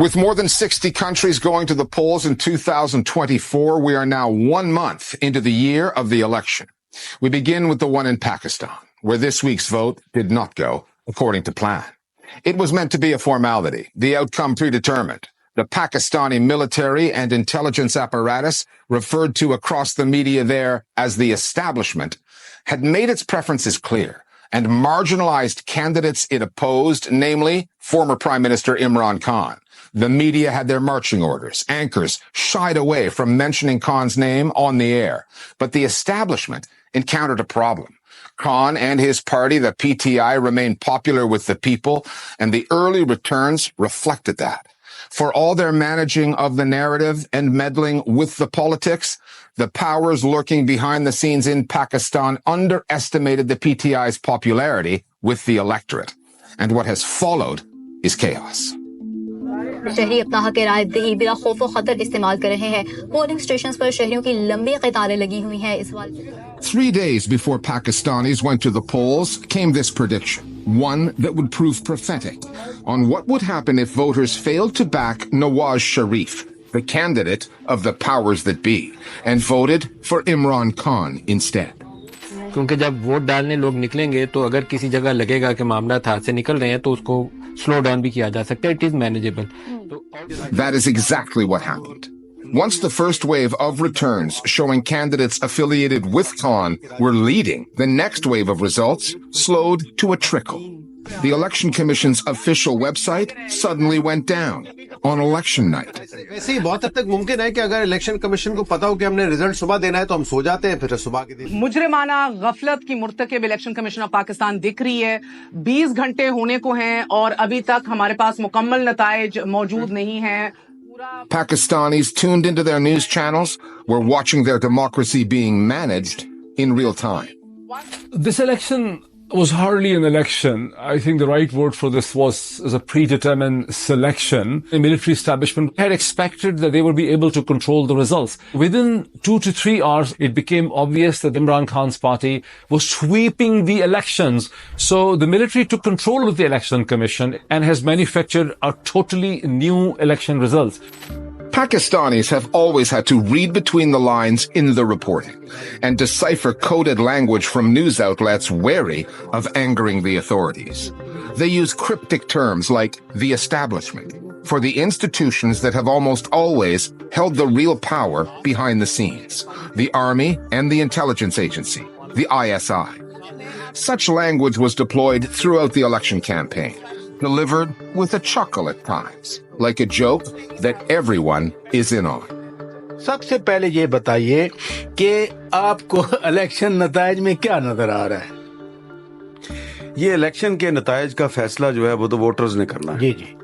With more than 60 countries going to the polls in 2024, we are now 1 month into the year of the election. We begin with the one in Pakistan, where this week's vote did not go according to plan. It was meant to be a formality, the outcome predetermined. The Pakistani military and intelligence apparatus, referred to across the media there as the establishment, had made its preferences clear and marginalized candidates it opposed, namely former Prime Minister Imran Khan. The media had their marching orders. Anchors shied away from mentioning Khan's name on the air. But the establishment encountered a problem. Khan and his party, the PTI, remained popular with the people, and the early returns reflected that. For all their managing of the narrative and meddling with the politics, the powers lurking behind the scenes in Pakistan underestimated the PTI's popularity with the electorate. And what has followed is chaos. शहरी अपना हक राय दही बिना खौफ और खतर इस्तेमाल कर रहे हैं पोलिंग स्टेशंस पर शहरियों की लंबी कतारें लगी हुई हैं इस बार 3 days before Pakistanis went to the polls came this prediction, one that would prove prophetic, on what would happen if voters failed to back Nawaz Sharif, the candidate of the powers that be, and voted for Imran Khan instead. क्योंकि जब vote डालने लोग निकलेंगे तो अगर किसी जगह लगेगा कि मामला हाथ से निकल रहे हैं तो उसको स्लो डाउन भी किया जा सकता है. It is manageable. That is exactly what happened. Once the first wave of returns showing candidates affiliated with Khan were leading, the next wave of results slowed to a trickle. The Election Commission's official website suddenly went down on election night. वैसे ही बहुत हद तक मुमकिन है कि अगर election commission को पता हो कि हमने रिजल्ट सुबह देना है तो हम सो जाते हैं फिर सुबह के दिन. मुजरिमाना गफलत की मुर्तकिब इलेक्शन कमीशन ऑफ पाकिस्तान दिख रही है. 20 घंटे होने को हैं और अभी तक हमारे पास मुकम्मल नताइज मौजूद नहीं हैं. Pakistanis tuned into their news channels were watching their democracy being managed in real time. This election was hardly an election. I think the right word for this was a predetermined selection. The military establishment had expected that they would be able to control the results. Within 2 to 3 hours, it became obvious that Imran Khan's party was sweeping the elections. So the military took control of the election commission and has manufactured a totally new election results. Pakistanis have always had to read between the lines in the reporting and decipher coded language from news outlets wary of angering the authorities. They use cryptic terms like the establishment for the institutions that have almost always held the real power behind the scenes, the army and the intelligence agency, the ISI. Such language was deployed throughout the election campaign, delivered with a chuckle at times, like a joke that everyone is in on. सबसे पहले ये बताइए कि आपको election नताइज में क्या नजर आ रहा है? ये इलेक्शन के नताइज का फैसला जो है वो तो वोटर्स ने करना है. जी जी.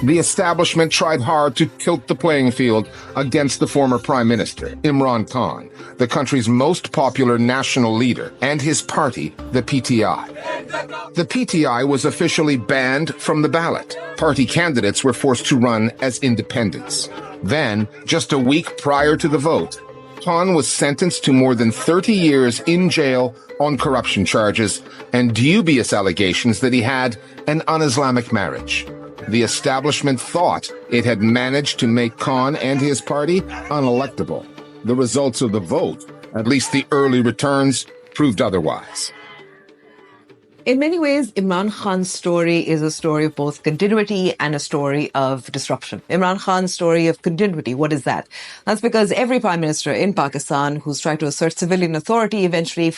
The establishment tried hard to tilt the playing field against the former Prime Minister, Imran Khan, the country's most popular national leader, and his party, the PTI. The PTI was officially banned from the ballot. Party candidates were forced to run as independents. Then, just a week prior to the vote, Khan was sentenced to more than 30 years in jail on corruption charges and dubious allegations that he had an un-Islamic marriage. The establishment thought it had managed to make Khan and his party unelectable. The results of the vote, at least the early returns, proved otherwise. In many ways, Imran Khan's story is a story of both continuity and a story of disruption. Imran Khan's story of continuity, what is that? That's because every prime minister in Pakistan who's tried to assert civilian authority eventually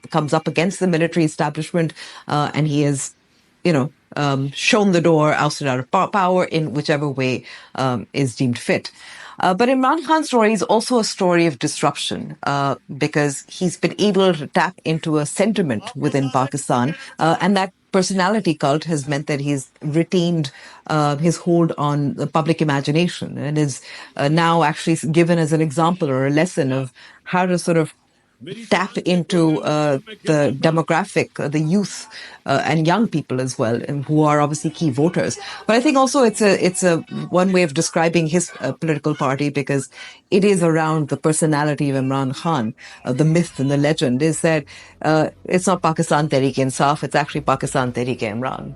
comes up against the military establishment, and he is, shown the door, ousted out of power in whichever way is deemed fit. But Imran Khan's story is also a story of disruption because he's been able to tap into a sentiment within Pakistan, and that personality cult has meant that he's retained his hold on the public imagination and is now actually given as an example or a lesson of how to sort of tap into the demographic, the youth and young people as well, who are obviously key voters. But I think also it's a one way of describing his political party, because it is around the personality of Imran Khan. The myth and the legend is that it's not Pakistan Tehreek-e-Insaf, it's actually Pakistan Tehreek-e-Imran.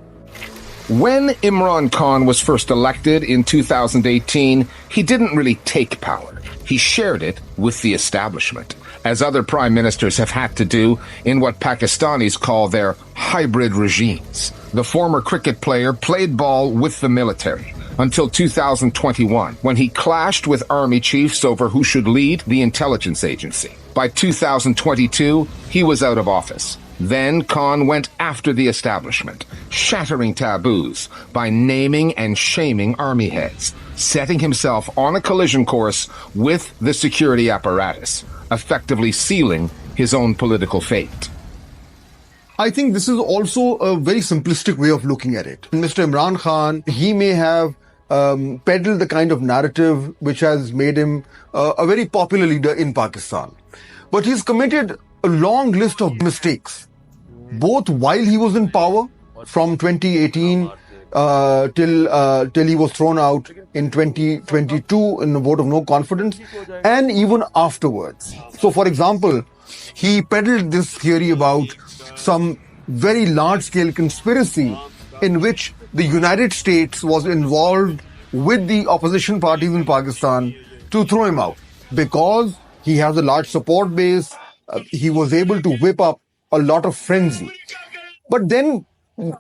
When Imran Khan was first elected in 2018, he didn't really take power. He shared it with the establishment, as other prime ministers have had to do in what Pakistanis call their hybrid regimes. The former cricket player played ball with the military until 2021, when he clashed with army chiefs over who should lead the intelligence agency. By 2022, he was out of office. Then Khan went after the establishment, shattering taboos by naming and shaming army heads, setting himself on a collision course with the security apparatus, effectively sealing his own political fate. I think this is also a very simplistic way of looking at it. Mr. Imran Khan, he may have peddled the kind of narrative which has made him a very popular leader in Pakistan. But he's committed a long list of mistakes, both while he was in power from 2018 till he was thrown out in 2022 in a vote of no confidence, and even afterwards. So, for example, he peddled this theory about some very large-scale conspiracy in which the United States was involved with the opposition parties in Pakistan to throw him out. Because he has a large support base, he was able to whip up a lot of frenzy. But then,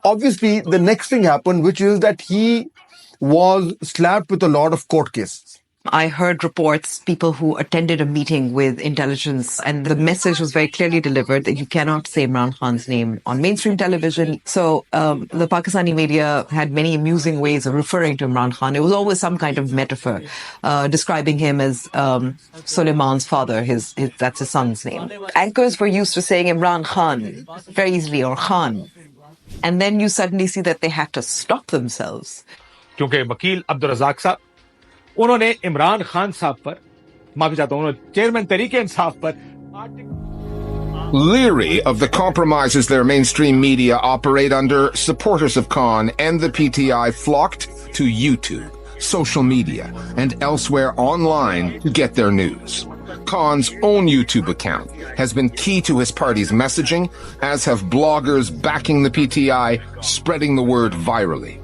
obviously, the next thing happened, which is that he was slapped with a lot of court cases. I heard reports, people who attended a meeting with intelligence, and the message was very clearly delivered that you cannot say Imran Khan's name on mainstream television. So the Pakistani media had many amusing ways of referring to Imran Khan. It was always some kind of metaphor, describing him as Suleiman's father, that's his son's name. Anchors were used to saying Imran Khan very easily, or Khan. And then you suddenly see that they had to stop themselves. क्योंकि वकील अब्दुल रज़ाक साहब उन्होंने इमरान खान साहब पर माफी चाहता हूं chairman तरीके इंसाफ पर Leery of the compromises their mainstream media operate under, supporters of Khan and the PTI flocked to YouTube, social media, and elsewhere online to get their news. Khan's own YouTube account has been key to his party's messaging, as have bloggers backing the PTI, spreading the word virally.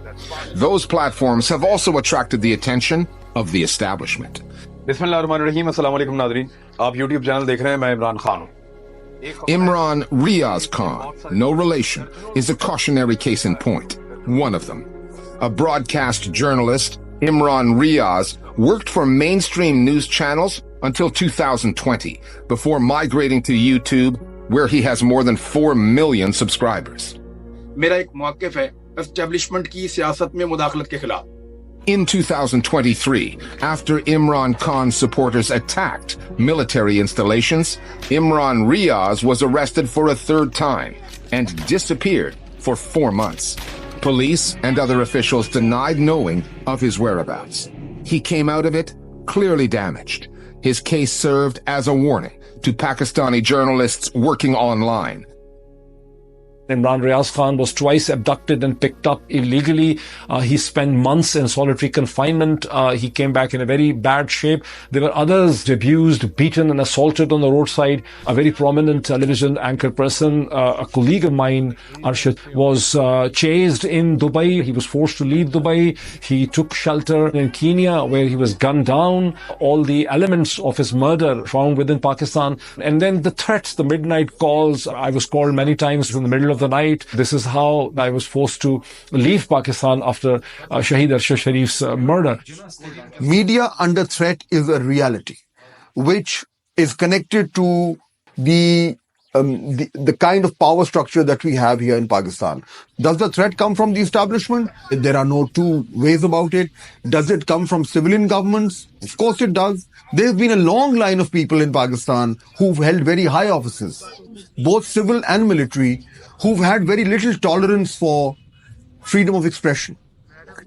Those platforms have also attracted the attention of the establishment. बिस्मिल्लाहिर्रहमानिर्रहीम अस्सलाम वालेकुम नाज़रीन आप YouTube channel देख रहे हैं मैं इमरान खान हूं Imran Riaz Khan, no relation, is a cautionary case in point. One of them. A broadcast journalist, Imran Riaz worked for mainstream news channels until 2020, before migrating to YouTube, where he has more than 4 million subscribers. मेरा एक मौक़िफ़ है establishment की सियासत में मुदाखलत के खिलाफ. In 2023, after Imran Khan's supporters attacked military installations, Imran Riaz was arrested for a third time and disappeared for 4 months. Police and other officials denied knowing of his whereabouts. He came out of it clearly damaged. His case served as a warning to Pakistani journalists working online. Imran Riaz Khan was twice abducted and picked up illegally. He spent months in solitary confinement. He came back in a very bad shape. There were others abused, beaten and assaulted on the roadside. A very prominent television anchor person, a colleague of mine, Arshad, was chased in Dubai. He was forced to leave Dubai. He took shelter in Kenya, where he was gunned down. All the elements of his murder found within Pakistan. And then the threats, the midnight calls. I was called many times in the middle of the night. This is how I was forced to leave Pakistan after Shahid Arshad Sharif's murder. Media under threat is a reality, which is connected to the kind of power structure that we have here in Pakistan. Does the threat come from the establishment? There are no two ways about it. Does it come from civilian governments? Of course it does. There's been a long line of people in Pakistan who've held very high offices, both civil and military, who've had very little tolerance for freedom of expression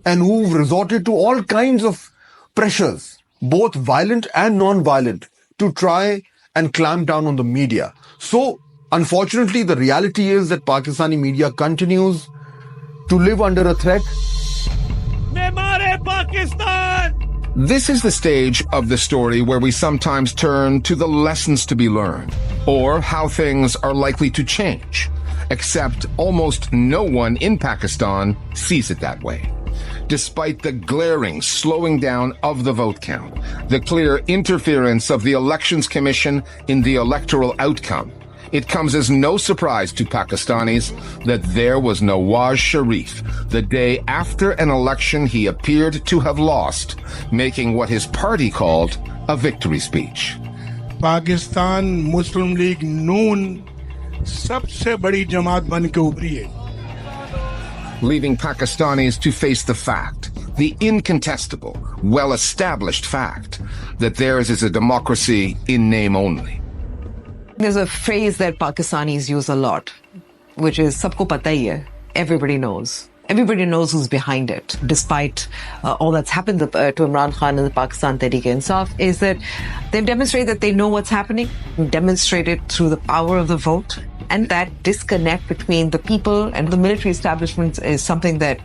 and who've resorted to all kinds of pressures, both violent and non-violent, to try and clamp down on the media. So, unfortunately, the reality is that Pakistani media continues to live under a threat. This is the stage of the story where we sometimes turn to the lessons to be learned, or how things are likely to change. Except almost no one in Pakistan sees it that way. Despite the glaring slowing down of the vote count, the clear interference of the Elections Commission in the electoral outcome, it comes as no surprise to Pakistanis that there was Nawaz Sharif the day after an election he appeared to have lost, making what his party called a victory speech. Pakistan Muslim League Noon सबसे बड़ी जमात बन के उभरी है. Leaving Pakistanis to face the fact, the incontestable, well-established fact, that theirs is a democracy in name only. There's a phrase that Pakistanis use a lot, which is "sabko pata hi hai." Everybody knows. Everybody knows who's behind it. Despite all that's happened to Imran Khan and the Pakistan Tehreek-e-Insaf, is that they've demonstrated that they know what's happening, demonstrated through the power of the vote, and that disconnect between the people and the military establishment is something that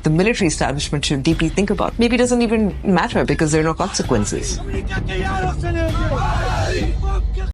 the military establishment should deeply think about. Maybe it doesn't even matter because there are no consequences.